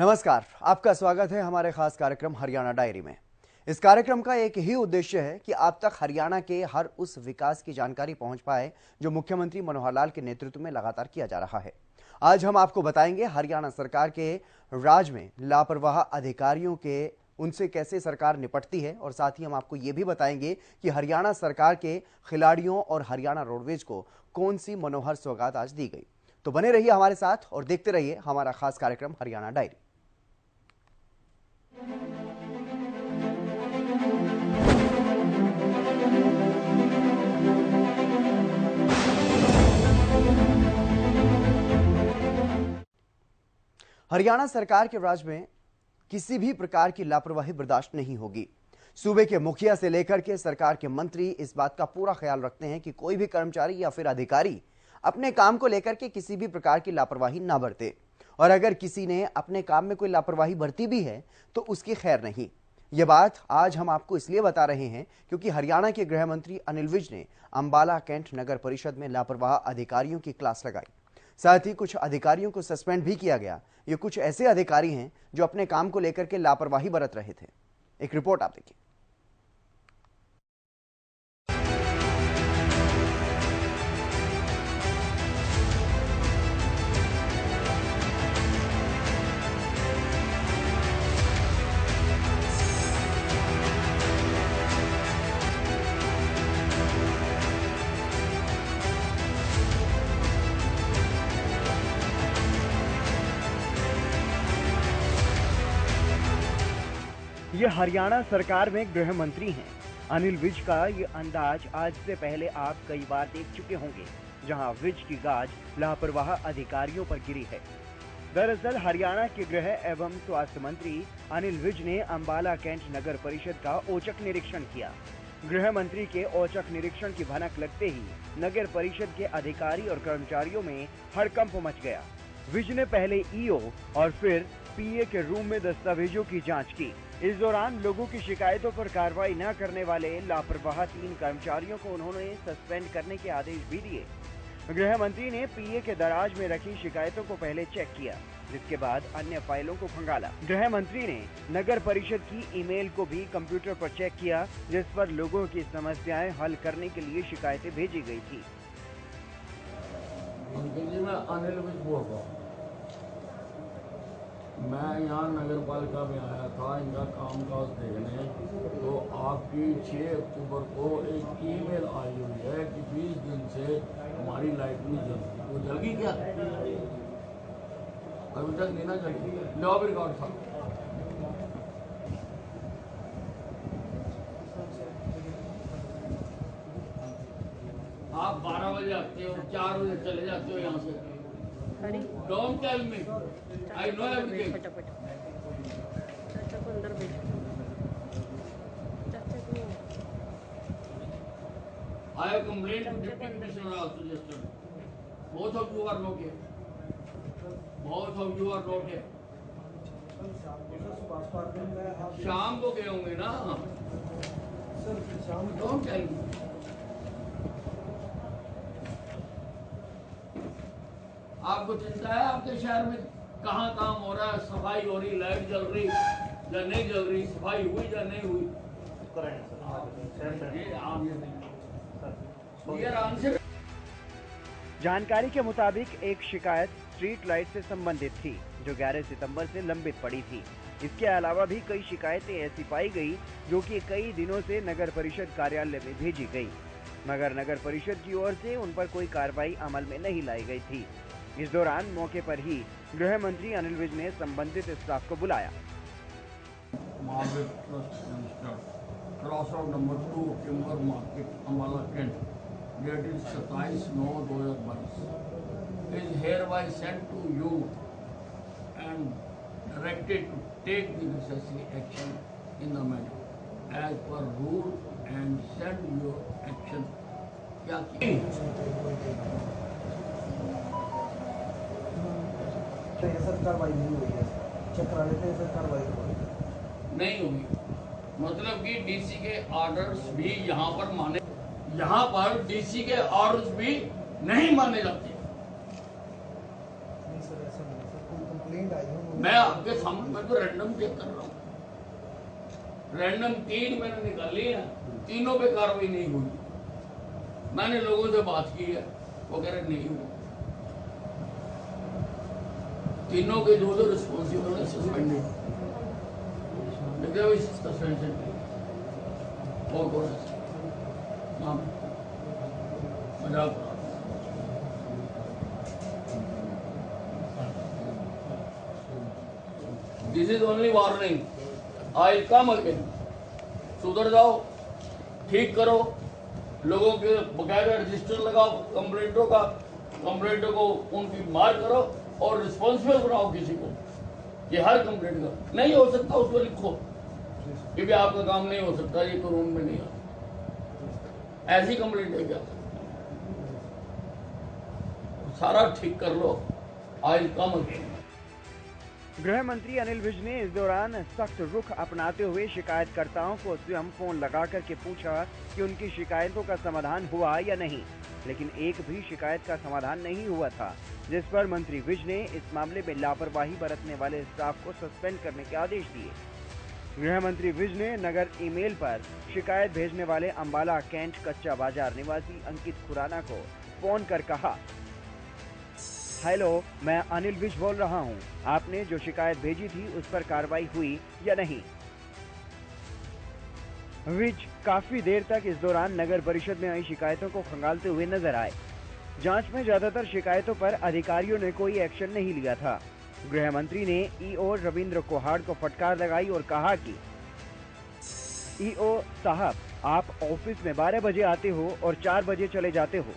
नमस्कार, आपका स्वागत है हमारे खास कार्यक्रम हरियाणा डायरी में। इस कार्यक्रम का एक ही उद्देश्य है कि आप तक हरियाणा के हर उस विकास की जानकारी पहुंच पाए जो मुख्यमंत्री मनोहर लाल के नेतृत्व में लगातार किया जा रहा है। आज हम आपको बताएंगे हरियाणा सरकार के राज में लापरवाह अधिकारियों के उनसे कैसे सरकार निपटती है, और साथ ही हम आपको ये भी बताएंगे कि हरियाणा सरकार के खिलाड़ियों और हरियाणा रोडवेज को कौन सी मनोहर सौगात आज दी गई। तो बने रहिए हमारे साथ और देखते रहिए हमारा खास कार्यक्रम हरियाणा डायरी। हरियाणा सरकार के राज में किसी भी प्रकार की लापरवाही बर्दाश्त नहीं होगी। सूबे के मुखिया से लेकर के सरकार के मंत्री इस बात का पूरा ख्याल रखते हैं कि कोई भी कर्मचारी या फिर अधिकारी अपने काम को लेकर के किसी भी प्रकार की लापरवाही ना बरते, और अगर किसी ने अपने काम में कोई लापरवाही बरती भी है तो उसकी खैर नहीं। यह बात आज हम आपको इसलिए बता रहे हैं क्योंकि हरियाणा के गृह मंत्री अनिल विज ने अंबाला कैंट नगर परिषद में लापरवाह अधिकारियों की क्लास लगाई। साथ ही कुछ अधिकारियों को सस्पेंड भी किया गया। ये कुछ ऐसे अधिकारी हैं जो अपने काम को लेकर के लापरवाही बरत रहे थे। एक रिपोर्ट आप देखिए। ये हरियाणा सरकार में गृह मंत्री हैं। अनिल विज का ये अंदाज आज से पहले आप कई बार देख चुके होंगे, जहां विज की गाज लापरवाह अधिकारियों पर गिरी है। दरअसल हरियाणा के गृह एवं स्वास्थ्य मंत्री अनिल विज ने अंबाला कैंट नगर परिषद का औचक निरीक्षण किया। गृह मंत्री के औचक निरीक्षण की भनक लगते ही नगर परिषद के अधिकारी और कर्मचारियों में हड़कंप मच गया। विज ने पहले ईओ और फिर पीए के रूम में दस्तावेजों की जांच की। इस दौरान लोगों की शिकायतों पर कार्रवाई न करने वाले लापरवाह 3 कर्मचारियों को उन्होंने सस्पेंड करने के आदेश भी दिए। गृह मंत्री ने पीए के दराज में रखी शिकायतों को पहले चेक किया, जिसके बाद अन्य फाइलों को खंगाला। गृह मंत्री ने नगर परिषद की ईमेल को भी कंप्यूटर पर चेक किया, जिस पर लोगों की समस्याएं हल करने के लिए शिकायतें भेजी गई थी। मैं यहाँ नगर पालिका में आया था इनका काम काज देखने, तो आपकी 6 अक्टूबर को एक ईमेल आई हुई है कि 20 दिन से हमारी लाइट नहीं जल रही। वो जल गई क्या? अभी तक नहीं ना जली। जॉब रिकॉर्ड था। आप 12 बजे आते हो, 4 बजे चले जाते हो यहाँ से। Don't tell me. I know everything. I have complained to Deputy Commissioner also yesterday. Both of you are not here. Both of you are not here. शाम को गए होंगे ना? Don't tell me. आपको चिंता है आपके शहर में कहाँ काम हो रहा है? सफाई हो रही, लाइट जल रही या नहीं जल रही, सफाई हुई या नहीं हुई? जानकारी के मुताबिक एक शिकायत स्ट्रीट लाइट से संबंधित थी, जो 11 सितंबर से लंबित पड़ी थी। इसके अलावा भी कई शिकायतें ऐसी पाई गई जो कि कई दिनों से नगर परिषद कार्यालय में भेजी गई, मगर नगर परिषद की ओर से उन पर कोई कार्रवाई अमल में नहीं लाई गई थी। इस दौरान मौके पर ही गृह मंत्री अनिल विज ने संबंधित स्टाफ को बुलाया। Cross road number 2 timber market Ambala Cantt, date is 27/9/2022, is hereby sent to you and directed to take the necessary action in the matter as per rule and send your action. क्या sir कार्रवाई नहीं हुई है, check करा लेते हैं sir, कार्रवाई नहीं होगी। मतलब कि डीसी के ऑर्डर्स भी यहाँ पर माने, यहाँ पर डीसी के ऑर्डर्स भी नहीं माने जाते। नहीं सर, ऐसा नहीं सर, कोई कंप्लेंट आई हो मैं आपके सामने तो रैंडम चेक कर रहा हूँ, रैंडम 3 मैंने निकाली है, तीनों पे कार्रवाई नहीं हुई। मैंने लोगों से बात की है, वो कह रहे नहीं हुई। तीनों के जो रिस्पॉन्सिबल है सस्पेंडेड, सस्पेंशन और मजाक। This is only warning, I come again. सुधर जाओ, ठीक करो, लोगों के बकायदा रजिस्टर लगाओ कंप्लेंटों का, कंप्लेंटों को उनकी मार करो और रिस्पॉन्सिबल बनाओ किसी को। ये हर कंप्लेंट का नहीं हो सकता, उसको लिखो कि भी आपका काम नहीं हो सकता, ये कानून में नहीं आता। ऐसी कंप्लेंट है क्या? सारा ठीक कर लो, आई कम अगेन। गृह मंत्री अनिल विज ने इस दौरान सख्त रुख अपनाते हुए शिकायतकर्ताओं को स्वयं फोन लगा करके पूछा कि उनकी शिकायतों का समाधान हुआ या नहीं, लेकिन एक भी शिकायत का समाधान नहीं हुआ था, जिस पर मंत्री विज ने इस मामले में लापरवाही बरतने वाले स्टाफ को सस्पेंड करने के आदेश दिए। गृह मंत्री विज ने नगर ईमेल पर शिकायत भेजने वाले अंबाला कैंट कच्चा बाजार निवासी अंकित खुराना को फोन कर कहा, हेलो, मैं अनिल विज बोल रहा हूं, आपने जो शिकायत भेजी थी उस पर कार्रवाई हुई या नहीं। विज काफी देर तक इस दौरान नगर परिषद में आई शिकायतों को खंगालते हुए नजर आए। जांच में ज्यादातर शिकायतों पर अधिकारियों ने कोई एक्शन नहीं लिया था। गृह मंत्री ने ईओ रविंद्र कोहाड़ को फटकार लगाई और कहा कि ईओ साहब, आप ऑफिस में 12 बजे आते हो और 4 बजे चले जाते हो,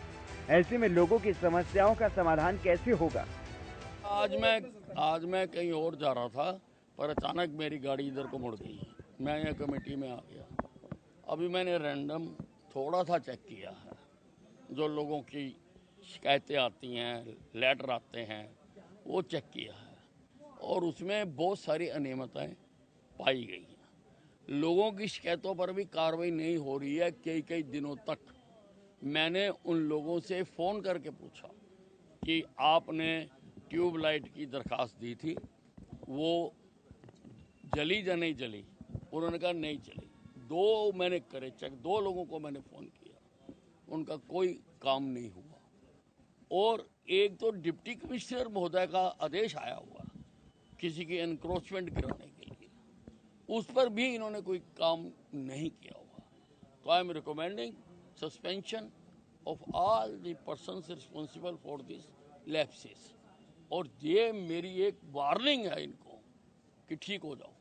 ऐसे में लोगों की समस्याओं का समाधान कैसे होगा? आज मैं कहीं और जा रहा था, पर अचानक मेरी गाड़ी इधर को मुड़ गई, मैं यहाँ कमेटी में आ गया। अभी मैंने रैंडम थोड़ा सा चेक किया है, जो लोगों की शिकायतें आती हैं, लेटर आते हैं, वो चेक किया है और उसमें बहुत सारी अनियमितताएं पाई गई हैं। लोगों की शिकायतों पर भी कार्रवाई नहीं हो रही है कई दिनों तक। मैंने उन लोगों से फ़ोन करके पूछा कि आपने ट्यूबलाइट की दरखास्त दी थी, वो जली या नहीं जली? उन्होंने कहा नहीं जली। 2 मैंने करे चेक, 2 लोगों को मैंने फ़ोन किया, उनका कोई काम नहीं हुआ। और एक तो डिप्टी कमिश्नर महोदय का आदेश आया हुआ किसी की एनक्रोचमेंट गिराने के लिए, उस पर भी इन्होंने कोई काम नहीं किया हुआ। तो I am recommending suspension of all the persons responsible for this lapses. और ये मेरी एक वार्निंग है इनको कि ठीक हो जाओ,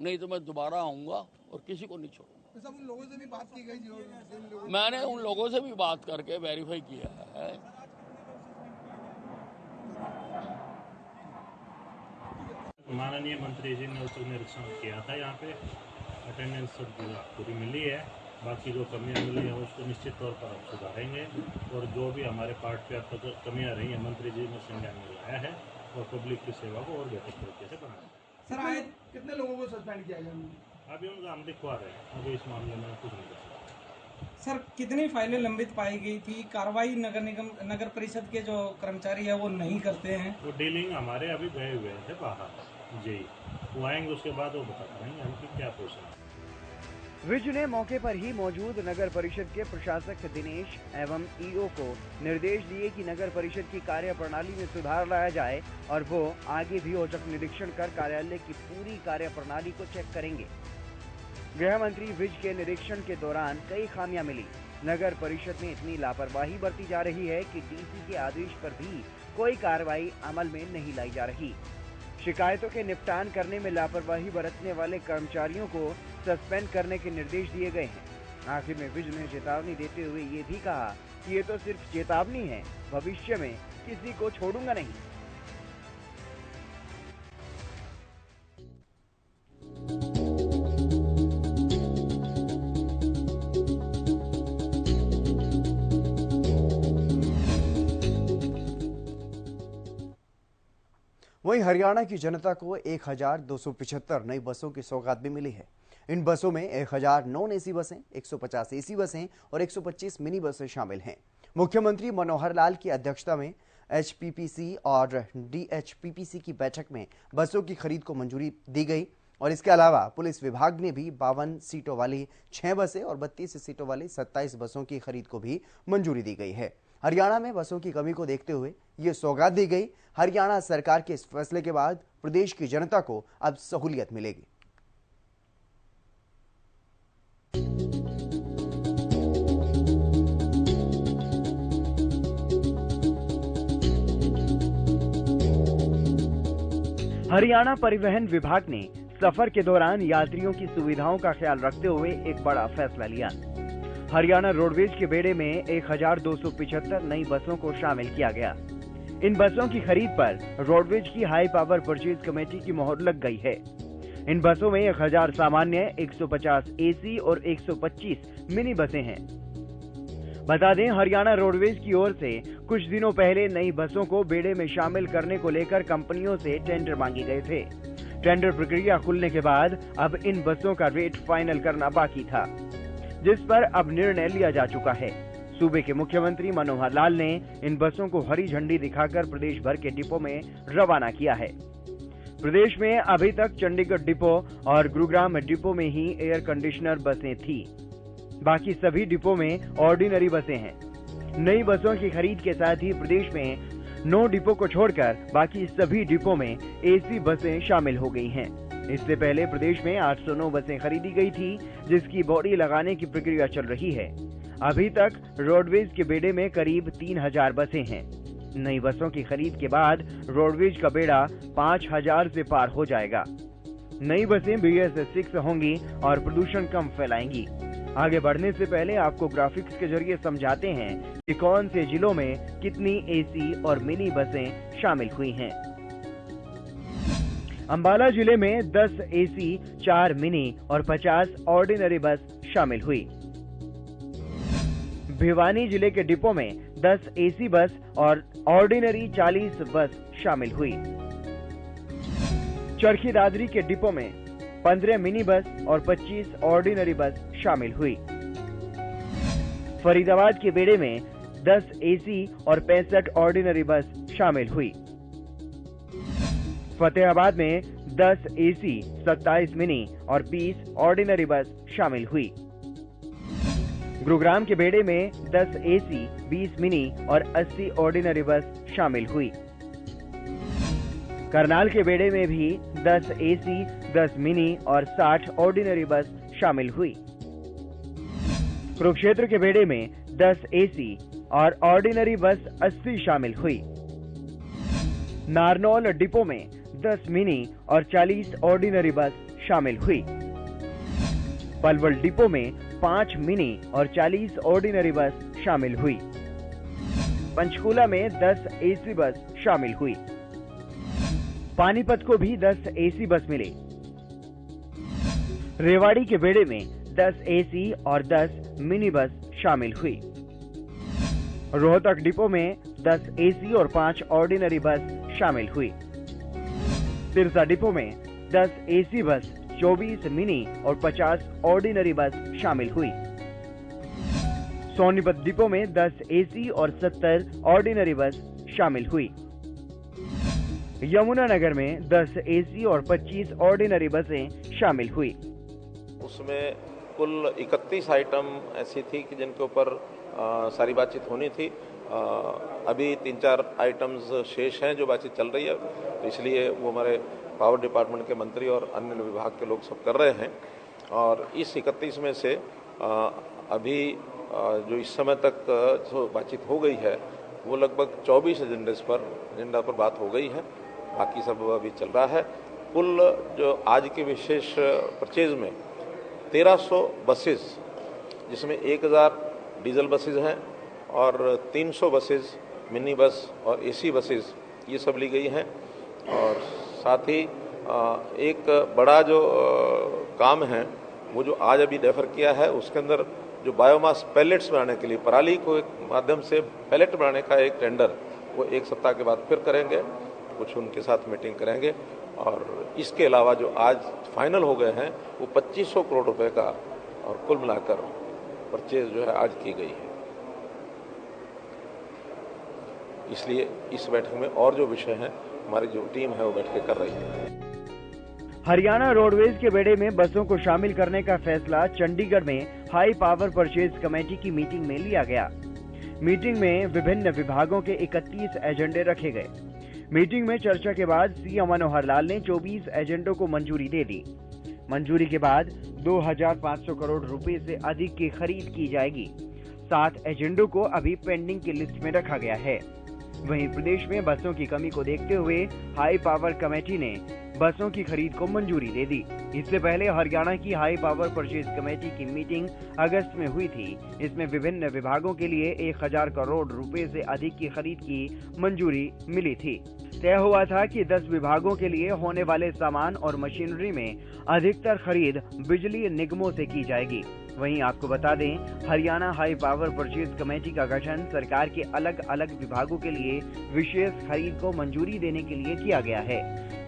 नहीं तो मैं दोबारा आऊँगा और किसी को नहीं छोड़ूंगा। उन लोगों से भी बात की गई, मैंने उन लोगों से भी बात करके वेरीफाई किया है। माननीय मंत्री जी ने उच्च निरीक्षण किया था, यहाँ पे अटेंडेंस सब पूरी मिली है, बाकी जो कमियां मिली हैं उसको निश्चित तौर पर अब सुधारेंगे और जो भी हमारे पार्ट पे अब तक कमियां रही हैं मंत्री जी ने संज्ञान में लाया है और पब्लिक की सेवा को और बेहतर तरीके से बनाएंगे। सर आए कितने लोगों को सस्पेंड किया गया? अभी उनका हम लिखवा रहे हैं, अभी इस मामले में कुछ नहीं कर सकते। सर कितनी फाइलें लंबित पाई गई थी? कार्रवाई नगर परिषद के जो कर्मचारी है वो नहीं करते हैं। वो डीलिंग हमारे अभी गए हुए थे बाहर जी, वो आएंगे उसके बाद वो बता पाएंगे हमकी क्या पोजीशन है। विज ने मौके पर ही मौजूद नगर परिषद के प्रशासक दिनेश एवं ईओ को निर्देश दिए कि नगर परिषद की कार्यप्रणाली में सुधार लाया जाए और वो आगे भी औचक निरीक्षण कर कार्यालय की पूरी कार्यप्रणाली को चेक करेंगे। गृह मंत्री विज के निरीक्षण के दौरान कई खामियां मिली। नगर परिषद में इतनी लापरवाही बरती जा रही है कि डीसी के आदेश पर भी कोई कार्रवाई अमल में नहीं लाई जा रही। शिकायतों के निपटान करने में लापरवाही बरतने वाले कर्मचारियों को सस्पेंड करने के निर्देश दिए गए हैं। आखिर में विज ने चेतावनी देते हुए ये भी कहा कि ये तो सिर्फ चेतावनी है, भविष्य में किसी को छोड़ूंगा नहीं। वहीं हरियाणा की जनता को 1275 नई बसों की सौगात भी मिली है। इन बसों में 1000 नॉन एसी बसें, 150 एसी बसें और 125 मिनी बसें शामिल हैं। मुख्यमंत्री मनोहर लाल की अध्यक्षता में एचपीपीसी और डीएचपीपीसी की बैठक में बसों की खरीद को मंजूरी दी गई और इसके अलावा पुलिस विभाग ने भी 52 सीटों वाली 6 बसें और 32 सीटों वाली 27 बसों की खरीद को भी मंजूरी दी गई है। हरियाणा में बसों की कमी को देखते हुए ये सौगात दी गई। हरियाणा सरकार के इस फैसले के बाद प्रदेश की जनता को अब सहूलियत मिलेगी। हरियाणा परिवहन विभाग ने सफर के दौरान यात्रियों की सुविधाओं का ख्याल रखते हुए एक बड़ा फैसला लिया। हरियाणा रोडवेज के बेड़े में 1275 नई बसों को शामिल किया गया। इन बसों की खरीद पर रोडवेज की हाई पावर परचेज कमेटी की मोहर लग गई है। इन बसों में 1000 सामान्य, 150 एसी और 125 मिनी बसें हैं। बता दें, हरियाणा रोडवेज की ओर से कुछ दिनों पहले नई बसों को बेड़े में शामिल करने को लेकर कंपनियों से टेंडर मांगे गए थे। टेंडर प्रक्रिया खुलने के बाद अब इन बसों का रेट फाइनल करना बाकी था, जिस पर अब निर्णय लिया जा चुका है। सूबे के मुख्यमंत्री मनोहर लाल ने इन बसों को हरी झंडी दिखाकर प्रदेश भर के डिपो में रवाना किया है। प्रदेश में अभी तक चंडीगढ़ डिपो और गुरुग्राम डिपो में ही एयर कंडीशनर बसें थी। बाकी सभी डिपो में ऑर्डिनरी बसें हैं। नई बसों की खरीद के साथ ही प्रदेश में 9 डिपो को छोड़कर बाकी सभी डिपो में एसी बसें शामिल हो गई हैं। इससे पहले प्रदेश में 809 बसें खरीदी गई थी, जिसकी बॉडी लगाने की प्रक्रिया चल रही है। अभी तक रोडवेज के बेड़े में करीब 3000 बसें हैं। नई बसों की खरीद के बाद रोडवेज का बेड़ा 5000 से पार हो जाएगा। नई बसें BS6 होंगी और प्रदूषण कम फैलाएंगी। आगे बढ़ने से पहले आपको ग्राफिक्स के जरिए समझाते हैं कि कौन से जिलों में कितनी एसी और मिनी बसें शामिल हुई हैं। अंबाला जिले में 10 एसी, 4 मिनी और 50 ऑर्डिनरी बस शामिल हुई। भिवानी जिले के डिपो में 10 एसी बस और ऑर्डिनरी 40 बस शामिल हुई। चरखी दादरी के डिपो में 15 मिनी बस और 25 ऑर्डिनरी बस शामिल हुई। फरीदाबाद के बेड़े में 10 एसी और 65 ऑर्डिनरी बस शामिल हुई। फतेहाबाद में 10 एसी, 27 मिनी और 20 ऑर्डिनरी बस शामिल हुई। गुरुग्राम के बेड़े में 10 एसी, 20 मिनी और 80 ऑर्डिनरी बस शामिल हुई। करनाल के बेड़े में भी 10 एसी, 10 मिनी और 60 ऑर्डिनरी बस शामिल हुई। कुरुक्षेत्र के बेड़े में 10 एसी और ऑर्डिनरी बस 80 शामिल हुई। नारनौल डिपो में 10 मिनी और 40 ऑर्डिनरी बस शामिल हुई। पलवल डिपो में 5 मिनी और 40 ऑर्डिनरी बस शामिल हुई। पंचकूला में 10 एसी बस शामिल हुई। पानीपत को भी 10 एसी बस मिले। रेवाड़ी के बेड़े में 10 एसी और 10 मिनी बस शामिल हुई। रोहतक डिपो में 10 एसी और 5 ऑर्डिनरी बस शामिल हुई। सिरसा डिपो में 10 एसी बस, 24 मिनी और 50 ऑर्डिनरी बस शामिल हुई। सोनीपत डिपो में 10 एसी और 70 ऑर्डिनरी बस शामिल हुई। यमुनानगर में 10 एसी और 25 ऑर्डिनरी बसें शामिल हुई। उसमें कुल 31 आइटम ऐसी थी कि जिनके ऊपर सारी बातचीत होनी थी। अभी 3-4 आइटम्स शेष हैं जो बातचीत चल रही है, तो इसलिए वो हमारे पावर डिपार्टमेंट के मंत्री और अन्य विभाग के लोग सब कर रहे हैं। और इस 31 में से अभी जो इस समय तक जो बातचीत हो गई है वो लगभग 24 एजेंडा पर बात हो गई है। बाकी सब अभी चल रहा है। कुल जो आज के विशेष परचेज में 1300 बसेस, जिसमें 1000 डीजल बसेज हैं और 300 बसेज मिनी बस और एसी बसेज, ये सब ली गई हैं। और साथ ही एक बड़ा जो काम है वो जो आज अभी रेफर किया है, उसके अंदर जो बायोमास पैलेट्स बनाने के लिए पराली को एक माध्यम से पैलेट बनाने का एक टेंडर वो 1 सप्ताह के बाद फिर करेंगे। कुछ उनके साथ मीटिंग करेंगे। और इसके अलावा जो आज फाइनल हो गए हैं वो 2500 करोड़ रुपए का, और कुल मिलाकर परचेज जो है आज की गई है। इसलिए इस बैठक में और जो विषय हैं हमारी जो टीम है वो बैठ के कर रही है। हरियाणा रोडवेज के बेड़े में बसों को शामिल करने का फैसला चंडीगढ़ में हाई पावर परचेज कमेटी की मीटिंग में लिया गया। मीटिंग में विभिन्न विभागों के 31 एजेंडे रखे गए। मीटिंग में चर्चा के बाद सीएम मनोहर लाल ने 24 एजेंडों को मंजूरी दे दी। मंजूरी के बाद 2500 करोड़ रुपए से अधिक की खरीद की जाएगी। 7 एजेंडों को अभी पेंडिंग की लिस्ट में रखा गया है। वहीं प्रदेश में बसों की कमी को देखते हुए हाई पावर कमेटी ने बसों की खरीद को मंजूरी दे दी। इससे पहले हरियाणा की हाई पावर परचेज कमेटी की मीटिंग अगस्त में हुई थी। इसमें विभिन्न विभागों के लिए 1000 करोड़ रुपए से अधिक की खरीद की मंजूरी मिली थी। तय हुआ था कि 10 विभागों के लिए होने वाले सामान और मशीनरी में अधिकतर खरीद बिजली निगमों से की जाएगी। वहीं आपको बता दें, Haryana high power purchase committee का गठन सरकार के अलग अलग विभागों के लिए विशेष खरीद को मंजूरी देने के लिए किया गया है।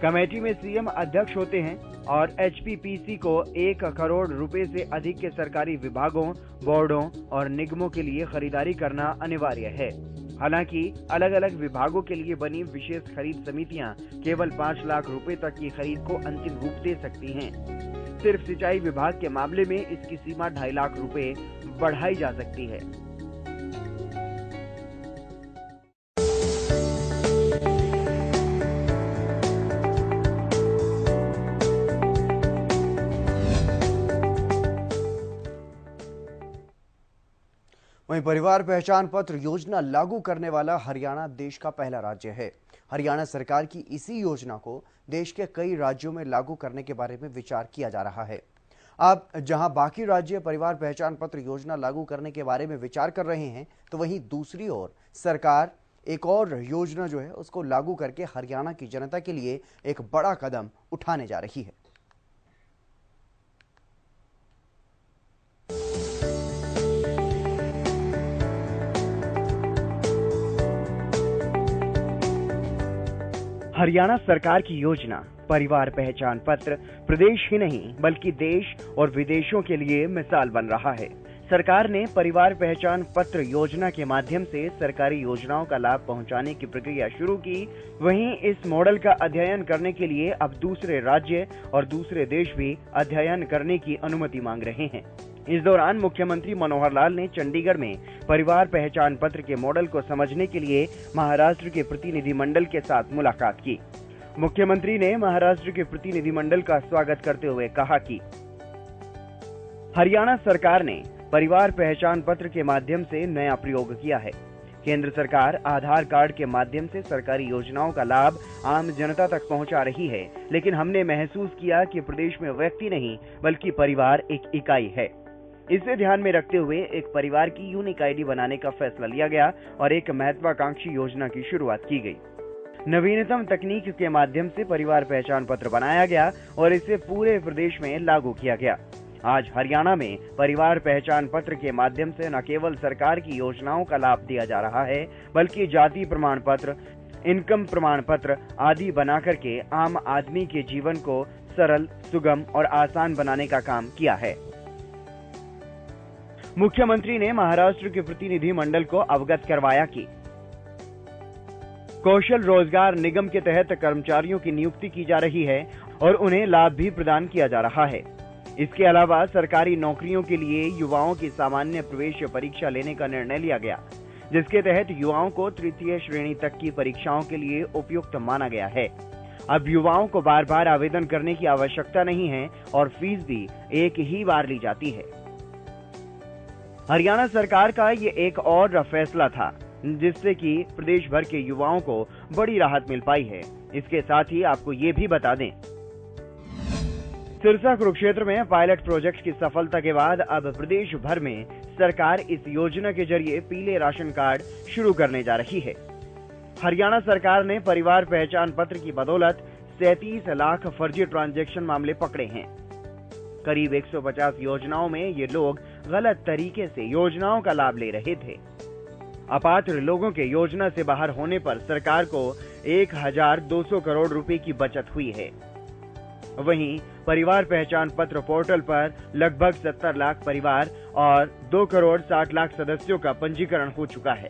कमेटी में सीएम अध्यक्ष होते हैं और एचपीपीसी को 1 करोड़ रुपए से अधिक के सरकारी विभागों, बोर्डों और निगमों के लिए खरीदारी करना अनिवार्य है। हालांकि अलग अलग विभागों के लिए बनी विशेष खरीद समितियां केवल 5 लाख रुपए तक की खरीद को अंतिम रूप दे सकती हैं। सिर्फ सिंचाई विभाग के मामले में इसकी सीमा 2.5 लाख रुपए बढ़ाई जा सकती है। वहीं परिवार पहचान पत्र योजना लागू करने वाला हरियाणा देश का पहला राज्य है। हरियाणा सरकार की इसी योजना को देश के कई राज्यों में लागू करने के बारे में विचार किया जा रहा है। अब जहां बाकी राज्य परिवार पहचान पत्र योजना लागू करने के बारे में विचार कर रहे हैं, तो वहीं दूसरी ओर सरकार एक और योजना जो है उसको लागू करके हरियाणा की जनता के लिए एक बड़ा कदम उठाने जा रही है। हरियाणा सरकार की योजना परिवार पहचान पत्र प्रदेश ही नहीं बल्कि देश और विदेशों के लिए मिसाल बन रहा है। सरकार ने परिवार पहचान पत्र योजना के माध्यम से सरकारी योजनाओं का लाभ पहुंचाने की प्रक्रिया शुरू की। वहीं इस मॉडल का अध्ययन करने के लिए अब दूसरे राज्य और दूसरे देश भी अध्ययन करने की अनुमति मांग रहे हैं। इस दौरान मुख्यमंत्री मनोहर लाल ने चंडीगढ़ में परिवार पहचान पत्र के मॉडल को समझने के लिए महाराष्ट्र के प्रतिनिधिमंडल के साथ मुलाकात की। मुख्यमंत्री ने महाराष्ट्र के प्रतिनिधिमंडल का स्वागत करते हुए कहा कि हरियाणा सरकार ने परिवार पहचान पत्र के माध्यम से नया प्रयोग किया है। केंद्र सरकार आधार कार्ड के माध्यम से सरकारी योजनाओं का लाभ आम जनता तक पहुंचा रही है, लेकिन हमने महसूस किया कि प्रदेश में व्यक्ति नहीं बल्कि परिवार एक इकाई है। इसे ध्यान में रखते हुए एक परिवार की यूनिक आईडी बनाने का फैसला लिया गया और एक महत्वाकांक्षी योजना की शुरुआत की गई। नवीनतम तकनीक के माध्यम से परिवार पहचान पत्र बनाया गया और इसे पूरे प्रदेश में लागू किया गया। आज हरियाणा में परिवार पहचान पत्र के माध्यम से न केवल सरकार की योजनाओं का लाभ दिया जा रहा है, बल्कि जाति प्रमाण पत्र, इनकम प्रमाण पत्र आदि बना करके आम आदमी के जीवन को सरल, सुगम और आसान बनाने का काम किया है। मुख्यमंत्री ने महाराष्ट्र के प्रतिनिधि मंडल को अवगत करवाया कि कौशल रोजगार निगम के तहत कर्मचारियों की नियुक्ति की जा रही है और उन्हें लाभ भी प्रदान किया जा रहा है। इसके अलावा सरकारी नौकरियों के लिए युवाओं की सामान्य प्रवेश परीक्षा लेने का निर्णय लिया गया, जिसके तहत युवाओं को तृतीय श्रेणी तक की परीक्षाओं के लिए उपयुक्त माना गया है। अब युवाओं को बार बार आवेदन करने की आवश्यकता नहीं है और फीस भी एक ही बार ली जाती है। हरियाणा सरकार का ये एक और फैसला था जिससे कि प्रदेश भर के युवाओं को बड़ी राहत मिल पाई है। इसके साथ ही आपको ये भी बता दें, सिरसा कुरुक्षेत्र में पायलट प्रोजेक्ट की सफलता के बाद अब प्रदेश भर में सरकार इस योजना के जरिए पीले राशन कार्ड शुरू करने जा रही है। हरियाणा सरकार ने परिवार पहचान पत्र की बदौलत 37 लाख फर्जी ट्रांजैक्शन मामले पकड़े हैं। करीब 150 योजनाओं में ये लोग गलत तरीके से योजनाओं का लाभ ले रहे थे। अपात्र लोगों के योजना से बाहर होने पर सरकार को 1200 करोड़ रुपए की बचत हुई है। वहीं परिवार पहचान पत्र पोर्टल पर लगभग 70 लाख परिवार और 2 करोड़ 60 लाख सदस्यों का पंजीकरण हो चुका है।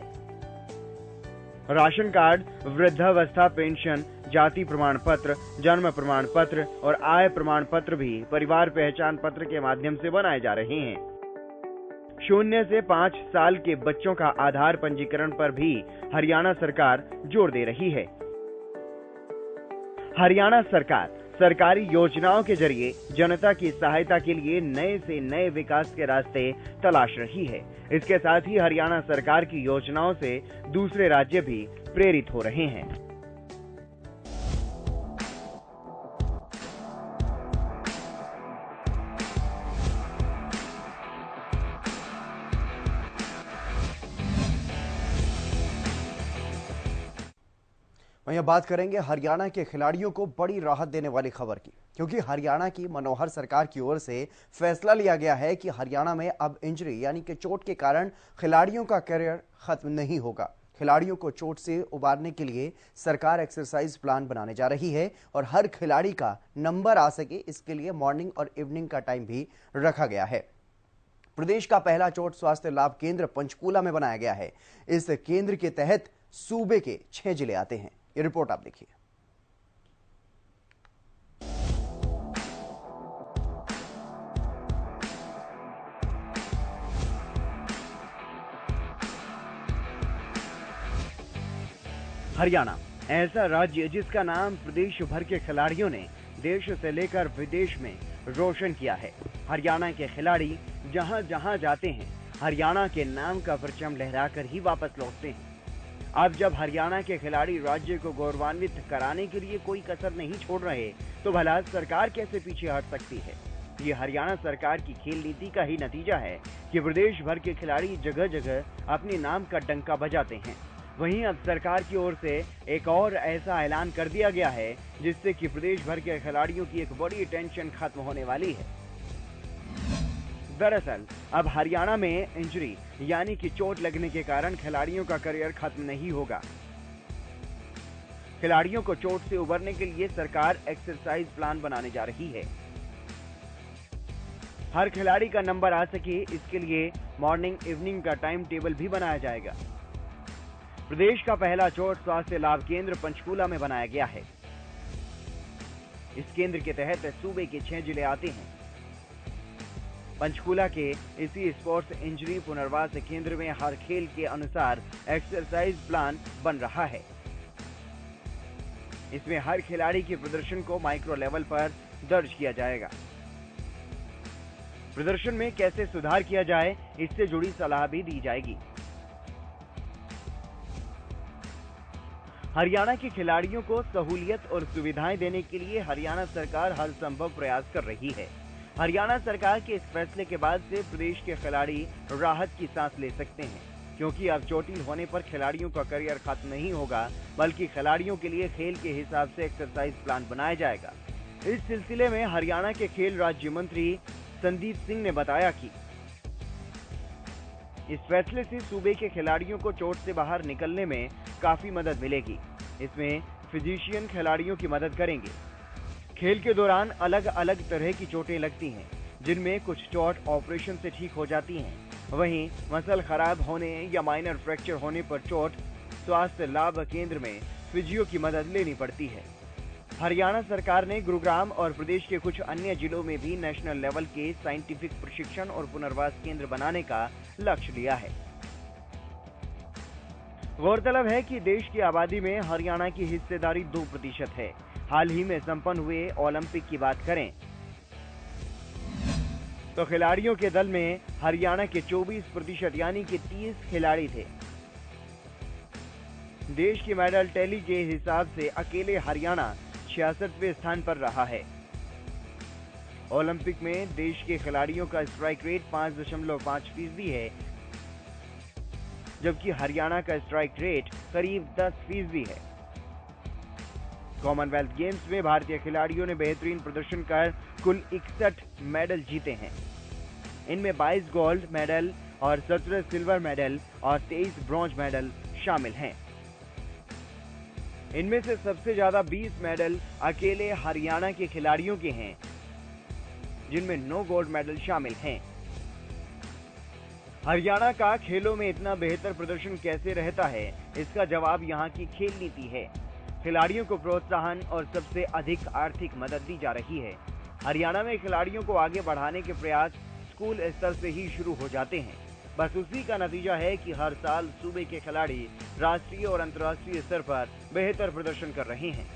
राशन कार्ड, वृद्धावस्था पेंशन, जाति प्रमाण पत्र, जन्म प्रमाण पत्र और आय प्रमाण पत्र भी परिवार पहचान पत्र के माध्यम से बनाए जा रहे हैं। 0 से 5 साल के बच्चों का आधार पंजीकरण पर भी हरियाणा सरकार जोर दे रही है। हरियाणा सरकार सरकारी योजनाओं के जरिए जनता की सहायता के लिए नए से नए विकास के रास्ते तलाश रही है। इसके साथ ही हरियाणा सरकार की योजनाओं से दूसरे राज्य भी प्रेरित हो रहे हैं। वहीं अब बात करेंगे हरियाणा के खिलाड़ियों को बड़ी राहत देने वाली खबर की, क्योंकि हरियाणा की मनोहर सरकार की ओर से फैसला लिया गया है कि हरियाणा में अब इंजरी यानी कि चोट के कारण खिलाड़ियों का करियर खत्म नहीं होगा। खिलाड़ियों को चोट से उबारने के लिए सरकार एक्सरसाइज प्लान बनाने जा रही है और हर खिलाड़ी का नंबर आ सके इसके लिए मॉर्निंग और इवनिंग का टाइम भी रखा गया है। प्रदेश का पहला चोट स्वास्थ्य लाभ केंद्र पंचकूला में बनाया गया है। इस केंद्र के तहत सूबे के 6 जिले आते हैं। ये रिपोर्ट आप देखिए। हरियाणा ऐसा राज्य जिसका नाम प्रदेश भर के खिलाड़ियों ने देश से लेकर विदेश में रोशन किया है। हरियाणा के खिलाड़ी जहां जहां जाते हैं हरियाणा के नाम का परचम लहराकर ही वापस लौटते हैं। अब जब हरियाणा के खिलाड़ी राज्य को गौरवान्वित कराने के लिए कोई कसर नहीं छोड़ रहे तो भला सरकार कैसे पीछे हट सकती है। ये हरियाणा सरकार की खेल नीति का ही नतीजा है कि प्रदेश भर के खिलाड़ी जगह जगह अपने नाम का डंका बजाते हैं। वहीं अब सरकार की ओर से एक और ऐसा ऐलान कर दिया गया है जिससे कि प्रदेश भर के खिलाड़ियों की एक बड़ी टेंशन खत्म होने वाली है। दरअसल अब हरियाणा में इंजरी यानी कि चोट लगने के कारण खिलाड़ियों का करियर खत्म नहीं होगा। खिलाड़ियों को चोट से उबरने के लिए सरकार एक्सरसाइज प्लान बनाने जा रही है। हर खिलाड़ी का नंबर आ सके इसके लिए मॉर्निंग इवनिंग का टाइम टेबल भी बनाया जाएगा। प्रदेश का पहला चोट स्वास्थ्य लाभ केंद्र पंचकूला में बनाया गया है। इस केंद्र के तहत सूबे के 6 जिले आते हैं। पंचकूला के इसी स्पोर्ट्स इंजरी पुनर्वास केंद्र में हर खेल के अनुसार एक्सरसाइज प्लान बन रहा है। इसमें हर खिलाड़ी के प्रदर्शन को माइक्रो लेवल पर दर्ज किया जाएगा। प्रदर्शन में कैसे सुधार किया जाए इससे जुड़ी सलाह भी दी जाएगी। हरियाणा के खिलाड़ियों को सहूलियत और सुविधाएं देने के लिए हरियाणा सरकार हर संभव प्रयास कर रही है। हरियाणा सरकार के इस फैसले के बाद से प्रदेश के खिलाड़ी राहत की सांस ले सकते हैं, क्योंकि अब चोटिल होने पर खिलाड़ियों का करियर खत्म नहीं होगा, बल्कि खिलाड़ियों के लिए खेल के हिसाब से एक्सरसाइज प्लान बनाया जाएगा। इस सिलसिले में हरियाणा के खेल राज्य मंत्री संदीप सिंह ने बताया कि इस फैसले से सूबे के खिलाड़ियों को चोट से बाहर निकलने में काफी मदद मिलेगी। इसमें फिजिशियन खिलाड़ियों की मदद करेंगे। खेल के दौरान अलग अलग तरह की चोटें लगती हैं, जिनमें कुछ चोट ऑपरेशन से ठीक हो जाती हैं। वहीं मसल खराब होने या माइनर फ्रैक्चर होने पर चोट स्वास्थ्य लाभ केंद्र में फिजियो की मदद लेनी पड़ती है। हरियाणा सरकार ने गुरुग्राम और प्रदेश के कुछ अन्य जिलों में भी नेशनल लेवल के साइंटिफिक प्रशिक्षण और पुनर्वास केंद्र बनाने का लक्ष्य लिया है। गौरतलब है कि देश की आबादी में हरियाणा की हिस्सेदारी 2% है। हाल ही में संपन्न हुए ओलंपिक की बात करें तो खिलाड़ियों के दल में हरियाणा के 24% यानी कि 30 खिलाड़ी थे। देश की मेडल टैली के हिसाब से अकेले हरियाणा 66वें स्थान पर रहा है। ओलंपिक में देश के खिलाड़ियों का स्ट्राइक रेट 5.5% है, जबकि हरियाणा का स्ट्राइक रेट करीब 10% है। कॉमनवेल्थ गेम्स में भारतीय खिलाड़ियों ने बेहतरीन प्रदर्शन कर कुल 61 मेडल जीते हैं। इनमें 22 गोल्ड मेडल और 17 सिल्वर मेडल और 23 ब्रॉन्ज मेडल शामिल हैं। इनमें से सबसे ज्यादा 20 मेडल अकेले हरियाणा के खिलाड़ियों के हैं, जिनमें 9 गोल्ड मेडल शामिल हैं। हरियाणा का खेलों में इतना बेहतर प्रदर्शन कैसे रहता है, इसका जवाब यहाँ की खेल नीति है। खिलाड़ियों को प्रोत्साहन और सबसे अधिक आर्थिक मदद दी जा रही है। हरियाणा में खिलाड़ियों को आगे बढ़ाने के प्रयास स्कूल स्तर से ही शुरू हो जाते हैं। बस उसी का नतीजा है कि हर साल सूबे के खिलाड़ी राष्ट्रीय और अंतर्राष्ट्रीय स्तर पर बेहतर प्रदर्शन कर रहे हैं।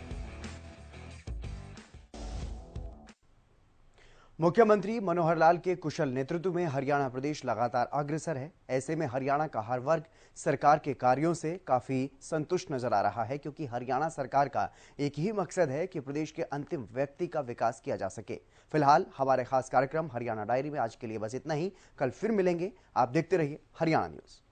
मुख्यमंत्री मनोहर लाल के कुशल नेतृत्व में हरियाणा प्रदेश लगातार अग्रसर है। ऐसे में हरियाणा का हर वर्ग सरकार के कार्यों से काफी संतुष्ट नजर आ रहा है, क्योंकि हरियाणा सरकार का एक ही मकसद है कि प्रदेश के अंतिम व्यक्ति का विकास किया जा सके। फिलहाल हमारे खास कार्यक्रम हरियाणा डायरी में आज के लिए बस इतना ही। कल फिर मिलेंगे। आप देखते रहिए हरियाणा न्यूज।